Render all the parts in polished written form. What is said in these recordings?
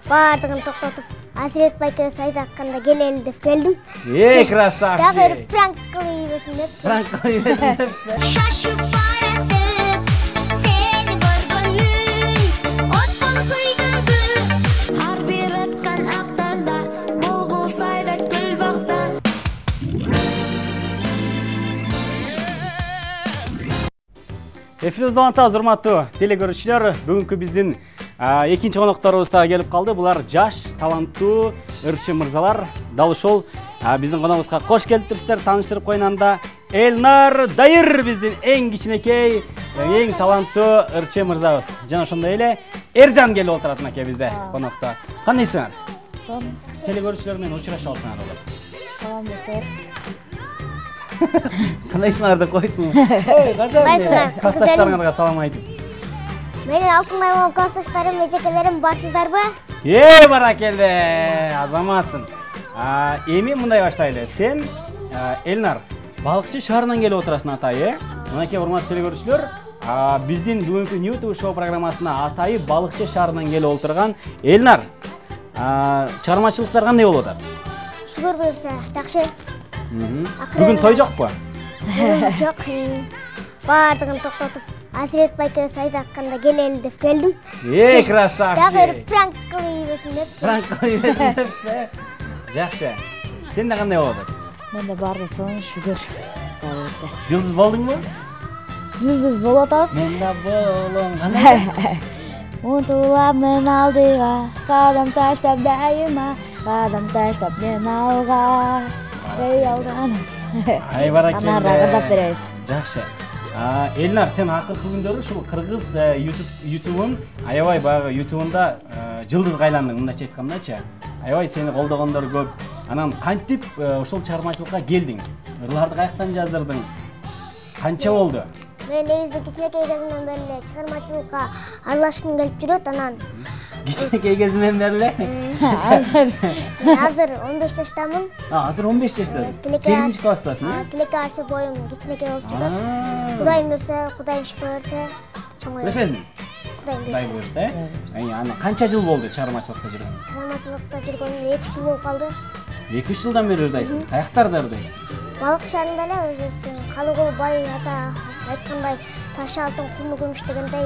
бардығын тоқтатып, Азирет байкебиз айдакканда келели деп келдим. Красавчик. Дагы бир пранк кылып ийбесин деп. Пранк кылып ийбесин деп. Шашып баратып, сени көргөнмүн, от болуп күйгөгү. Ар бир аткан актанда, булбул сайрайт гүл бакта. Эфирибизде улантабыз, урматтуу телекөрүүчүлөр. Бүгүнкү биздин экинчи конокторубуз дагы келип калды. Булар жаш, таланттуу ырчы мырзалар. Дал ушул биздин коногубузга кош келиптирсиздер. Тааныштырып коеюн анда. Элнар Дайыр биздин эң кичинекей, эң таланттуу ырчы мырзабыз. Жана ошондой эле Эржан келип отурат аке бизде конокто. Кандайсыңар? Салам. Телекөрүүчүлөр менен учурашып алсаңар болот. Салам достор. Кандайсыңар деп койсуң. Ой, качан классташтарыңарга салам айтып. Менин алтындай болгон классташтарым, эжекелерим барсыздарбы? Баракелде, азаматсың. Эми мындай баштайлы. Сен Элнар балыкчы шаарынан келип отурасың атайы. Мынакей урматтуу телекөрүүчүлөр, биздин бүгүнкү New TV шоу программасына атайы балыкчы шаарынан келип отурган Элнар. Чыгармачылыктар кандай болуп атат? Шүгүр буюрса, жакшы. Бүгүн той жокпу? Жок. Бардығын тоқтатып, Азирет байкебиз айдакканда келели деп келдим. Красавчик. Дагы бир пранк кылып ийбесин деп. Пранк кылып ийбесин деп. Жакшы. Сенде кандай болуп атат? Менде баары соң шүгүр. Дагы Жылдыз болдуңбу? Жылдыз болуп атабыз. Мен да болом. Кандай? Умтулам мен алдыга, кадам таштап дайыма, кадам таштап мен алга. Эй алдан. Ай баракелде. Ана рагырдап беребиз. Жакшы. Элнар, сен акыркы күндөрү ушул кыргыз YouTube'ун, аябай баягы YouTube'унда жылдыз кайландың, мындайча айткандачы. Аябай сени колдогондор көп. Анан кантип ушул чыгармачылыкка келдиң? Ырларды каяктан жаздырдың? Канча болду? Мен негизи кичинекей кезимден бери эле чыгармачылыкка аралашкым келип жүрөт, анан Кичинекей кезиңден бери эле? Азыр 15 жаштамын. Азыр 15 жаштасың. 8-чи класстасың, Телекасы боюм кичинекей болуп жатат. Кудайым буйрса, Кудайым шүкүр берсе, чоңойот. Өсөсүң? Кудайым буйрса. Ана канча жыл болду чыгармачылыкта жүргөн? Чыгармачылыкта жүргөнүмө 2 жыл болуп калды. 2 жылдан бери ырдайсың. Каяктарда ырдайсың? Балык шаарында эле өзүбүздүн Калыгул бай ата айткандай таш алтын куму күмүш дегендей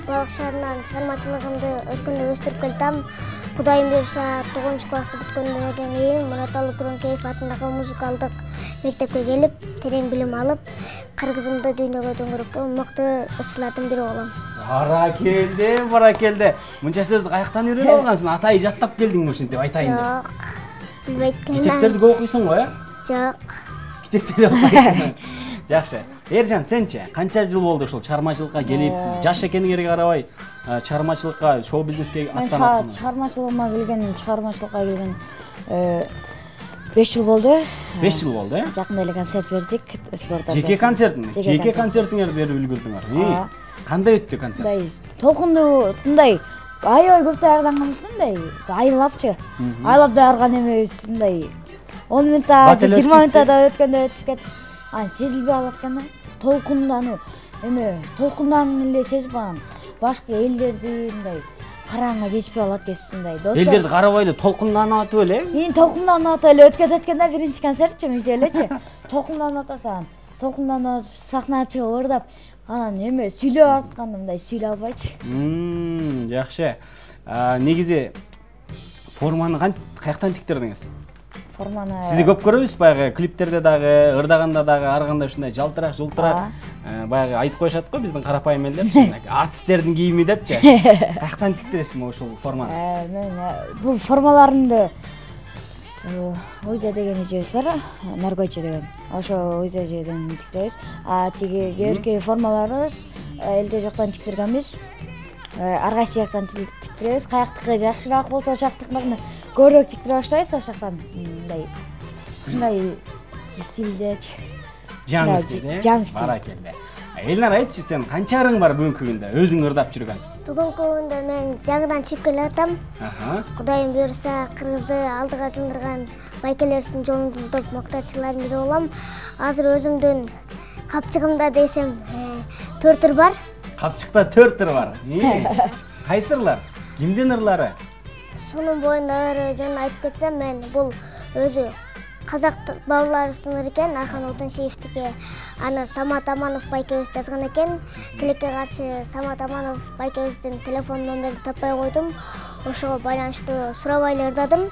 балык шаарынан чыгармачылыгымды өркүндөп өстүрүп келатам. Кудайым буйрса 9 классты бүткөндөн кийин Мураталы Күрөнкеев атындагы музыкалдык мектепке келип, терең билим алып, кыргызымды дүйнөгө дөңгөрөккө мыкты ырчылардын бири болом. Баракелде. Мынча сөздү каяктан үйрөнүп алгансың? Атайы жаттап келдиңби ушинтип айтайын деп? Жок. Билбейт экенмин. Китептерди көп окуйсуң го, Жок. Китептерди окуйсуң. Жакшы. Эржан, сенчи? Канча жыл болду ушул чыгармачылыкка келип, жаш экениңерге карабай, чыгармачылыкка, шоу-бизнеске аттанып? Чыгармачылыкка келген 5 жыл болду. 5 жыл болду, Жакында эле концерт бердик. Жеке концертиңи? Жеке концертиңерди берип үлгүрдүңөр. Кандай өттү концерт? Толкундуу, мындай аябай көп даярданганбыз, мындай айылапчы. Айлап даярган эмес, мындай 10 минутта, 20 минутта өткөндө өтүп кетти. Сезилбей алат экен да. Толкундан эле сезип анан башка элдерди мындай караңга жетишпей алат экенсиз, мындай достор. Элдерди карабай эле толкунданып атып эле? Мен толкунданып атып эле өткөт экен да, биринчи концертчи мынча элечи. Толкунданып атасаң, толкунданып сахнага чыгып ырдап, анан сүйлөп атканда мындай сүйлөй албайчы. Жакшы. Негизи форманы каяктан тиктирдиңиз? Форманы Сизди көп көрөбүз баягы клиптерде дагы, ырдаганда дагы, ар кандай ушундай жалтырак, жултурак, баягы айтып коюшат го биздин карапайым элдер, артисттердин кийими депчи. Каяктан тиктиресизби ушул форманы? Мен бул формаларымды Ойза деген эжебиз бар, Наргойчу деген. Ошо Ойза эжеден тиктиребиз. Тиги кээки формаларыбыз элде жоктон тиктиргенбиз. Ар кайсы жактан тиктиребиз. Каяктыкы жакшыраак болсо, ошактыкын көбүрөөк тиктире баштайбыз, ошактан мындай ушундай стилдечи. Жаңы стилде. Баракелде. Элнар, айтчы, сен канча ырың бар бүгүнкү күндө өзүң ырдап жүргөн? Бүгүнкү күндө мен жаңыдан чыгып келатам. Кудайым буйрса, кыргызды алдыга жылдырган байкелерибиздин жолун издеп мактаачылардын бири болом. Азыр өзүмдүн капчыгымда десем 4 ыр бар. Капчыкта 4 ыр бар. Кайсы ырлар? Кимдин ырлары? Сунун боюндагы жөн айтып кетсем, мен бул өзү казак бабаларыбыздын экен, Ахан Отуншиевдики. Аны Самат Аманов байкебиз жазган экен. Тилекке каршы Самат Аманов байкебиздин телефон номерин таппай койдум. Ошого байланыштуу сурабай ырдадым.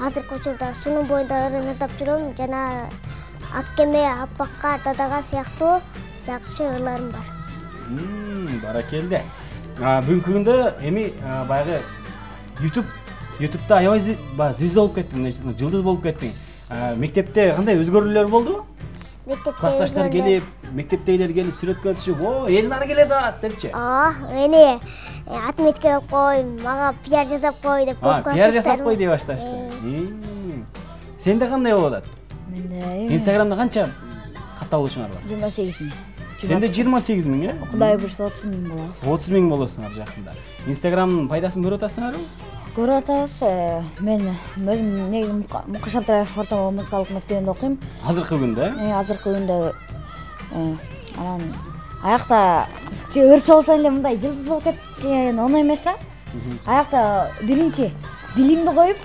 Азыркы учурда сунун боюнда ырдап жүрөм жана Аккеме, Аппакка, Дадага сыяктуу жакшы ырларым бар. Баракелде. Бүгүнкү күндө эми баягы YouTube'да аябай звезда болуп кеттиң, жылдыз болуп кеттиң. Мектепте кандай өзгөрүүлөр болду? Мектепте Классташтар келип, мектептегилер келип сүрөткө түшүп, "О, Элнар келет а" депчи. Мени отметка алып кой, мага пиар жасап кой деп Пиар жасап кой деп башташты. Сенде кандай болуп атат? Менде Инстаграмда канча катталуучуңар бар? 28 миң. Сенде 28 миң, э? Кудай буйрса 30 миң болобуз. 30 миң болосуңар жакында. Инстаграмдын пайдасын көрүп атасыңарбы? Көрүп атабыз. Мен өзүм негизи Мукаш Абдраев ортомок музыкалык мектебинде окуйм. Азыркы күндө, Азыркы күндө анан аякта ырчы болсо эле мындай жылдыз болуп кеткен оңой эмес да. Аякта биринчи билимди коюп,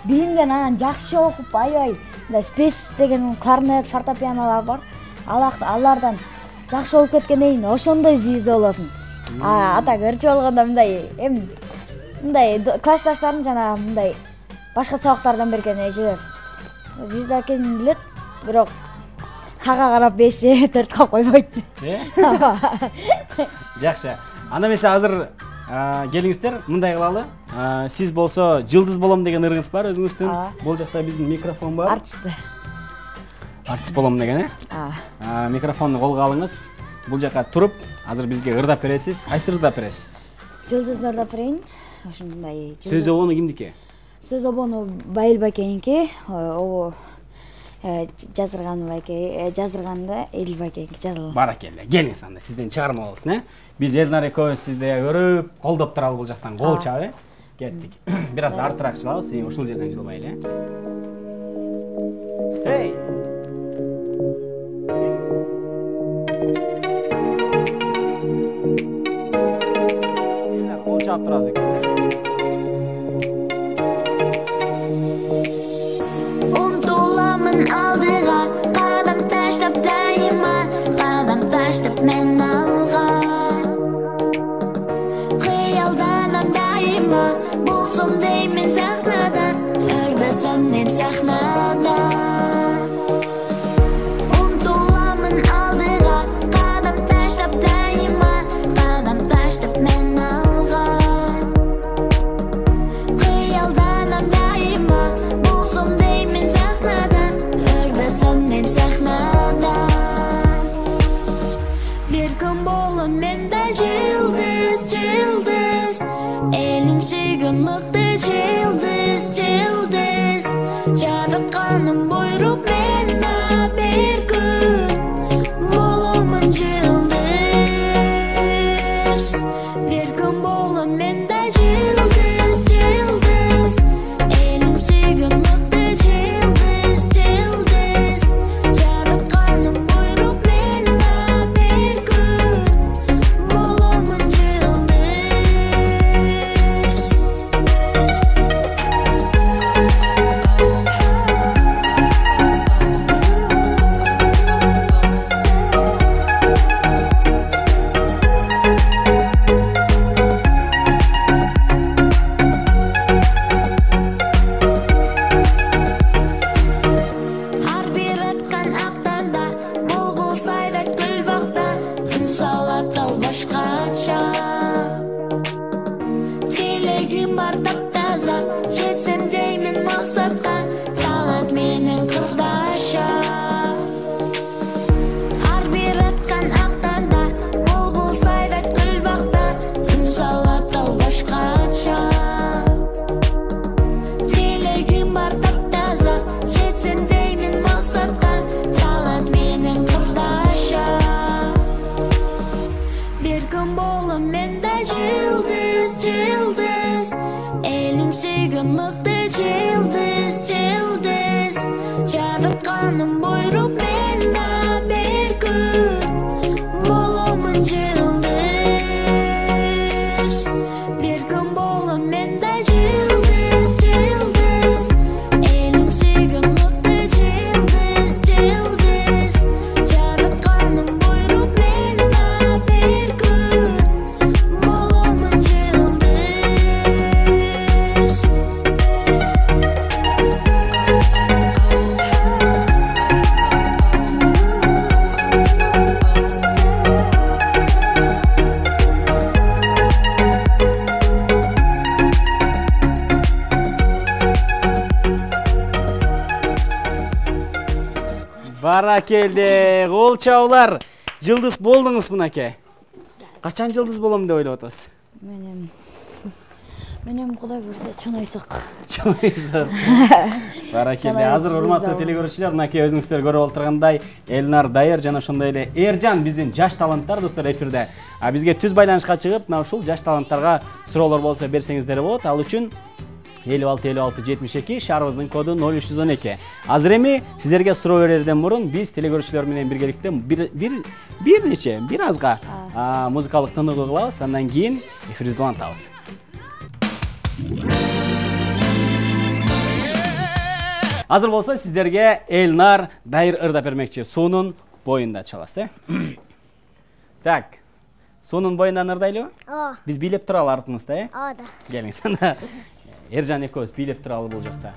билимден анан жакшы окуп, аябай мындай спес деген кларнет, фортепианолор бар. Алардан жакшы болуп кеткенден кийин ошондой звезда болосуң. Ата ырчы болгондо мындай классташтарым жана мындай башка сабактардан берген эжелер звезда экенин билет, бирок ага карап 5 же 4 калып койбойт. Жакшы. Анда эмесе азыр келиңиздер, мындай кылалы. Сиз болсо жылдыз болом деген ырыңыз бар өзүңүздүн. Бул жакта биздин микрофон бар. Артист болом деген, микрофонду колго алыңыз. Бул жака туруп, азыр бизге ырдап бересиз. Кайсы ырдап бересиз? Жылдызды ырдап берейин. Ошондой Сөз обону кимдики? Сөз обону Байыл байкеники, жаздырган байке, жаздырганда Элил байкеники жазылган. Баракелде. Келиңиз анда, сизден чыгарма болсун, Биз Элнар экөөбүз сизди көрүп, колдоп туралы бул жактан кол чабы. Кеттик. Бир аз артыраак жылабыз, ушул жерден жылбайлы, Эй! Кол чаап турабыз экөөбүз. Aldыға қадам таштап дайыма, қадам таштап мен алға. Қиялданам дайыма, болсам деймін сахнадан, ырдасам дейм сахнадан. Ұмтыламын алдыға, қадам таштап дайыма, қадам таштап мен алға. Қиялданам дайыма, болсам деймін сахнадан, Сомнем сахнада. Bir gün bolum mende yıldız, yıldız. Elim suygun mıktı yıldız, yıldız. Yaratkanım buyurup mende bir gün bolumun yıldız. Bir gün bolum mende yıldız, yıldız. Elim suygun mıktı yıldız, yıldız. Yaratkanım buyurup mende bir gün bolumun yıldız. Har bir atkan aqtanda, bulbul sayda gül bakta, gün salat dal başkaça. Dilegim var taptaza, yetsem deymin maqsadqa, talat menin qırdaşa. Har bir atkan aqtanda, bulbul sayda gül bakta, gün salat dal başkaça. Dilegim var taptaza, yetsem deymin maqsadqa, talat menin qırdaşa. Bir gün bolum mende yıldız, yıldız. Elim suygun mıktı yıldız, yıldız. Yaratkanım buyurup mende bir gün bolumun yıldız. Bir gün bolum mende yıldız. Баракелде, кол чабуулар. Жылдыз болдуңуз мынакей. Качан жылдыз болом деп ойлоп атасыз? Менен Кудай буйрса чоңойсок. Баракелде. Азыр урматтуу телекөрүүчүлөр, мынакей өзүңүздөр көрүп отургандай Элнар Дайыр жана ошондой эле Эржан биздин жаш таланттар достор эфирде. Бизге түз байланышка чыгып, мына ушул жаш таланттарга суроолор болсо берсеңиздер болот. Ал үчүн 56-56-72 шаарыбыздын коду 0312. Азыр эми сиздерге суроо берерден мурун биз телекөрүүчүлөр менен биргеликте бир азга музыкалык тыныгуу кылабыз, андан кийин эфирибизди улантабыз. Азыр болсо сиздерге Элнар Дайыр ырдап бермекчи. Суунун боюнда чаласы. Так. Суунун боюндан ырдайлыбы? Ооба. Биз бийлеп туралы артыңызда, Ооба. Келиңиз анда. Эржан экөөбүз бийлеп туралы бул жакта.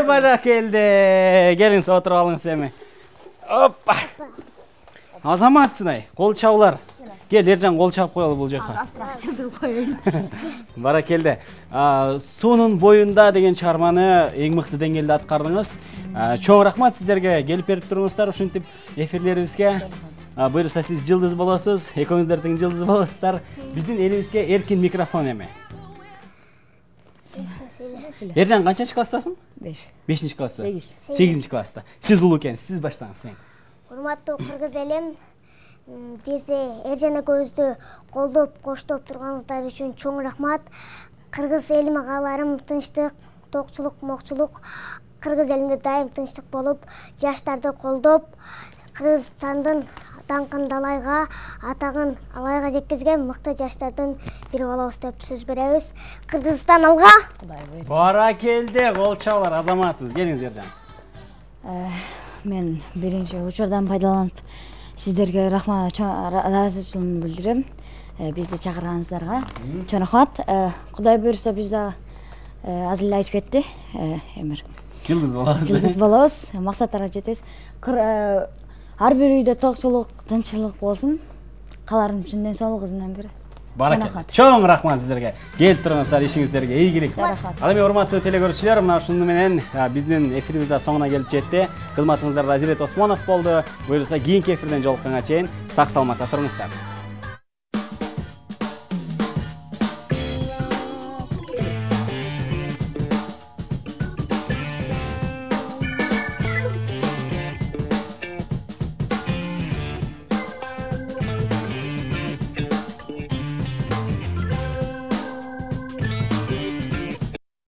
Баракелде. Келиңиз отуруп алыңыз эми. Оппа. Азаматсың, кол чабуулар. Кел, Эржан, кол чабып коелу бул жака. Астыраак чылдырып коеюн. Баракелде. Суунун боюнда деген чыгарманы эң мыкты деңгээлде аткардыңыз. Чоң рахмат сиздерге келип берип туруңуздар ушинтип эфирлерибизге. Буйрса сиз жылдыз болосуз, экөөңүздөр тең жылдыз болосуздар. Биздин элибизге эркин микрофон эми. Эржан, канчынчы класстасың? 5-чи класста. 8-чи класста. Сиз улуу экенсиз, сиз баштаңыз. Урматтуу кыргыз элим, бизди Эржан экөөбүздү колдоп, коштоп турганыңыздар үчүн чоң рахмат. Кыргыз элиме кааларым тынчтык, токчулук, мокчулук. Кыргыз элимде дайым тынчтык болуп, жаштарды колдоп, Кыргызстандын даңкын далайга, атагын алайга жеткизген мыкты жаштардын бири болобуз деп сөз беребиз. Кыргызстан алга! Баракелде, кол чабуулар, азаматсыз. Келиңиз, Эржан. мен биринчи учурдан пайдаланып сиздерге ыраазычылыгымды билдирем. Бизди чакырганыңыздарга чоң рахмат. Кудай буюрса биз да азыр эле айтып кетти. Эмир жылдыз болобуз, максаттарга жетебиз. Ар бир үйдө токчулук, тынччылык болсун. Каларым чын ден соолук ызынан бери. Баракалла. Чоң рахмат сиздерге. Келип турыңуздар, ишиңиздерге ийгилик. Ал эми урматтуу телекөрүүчүлөр, мына ушуну менен биздин эфирибиз да соңуна келип жетти. Кызматыңыздарда Азирет Осмонов болду. Буюрса кийинки эфирден жолукканга чейин сак саламатта туруңуздар.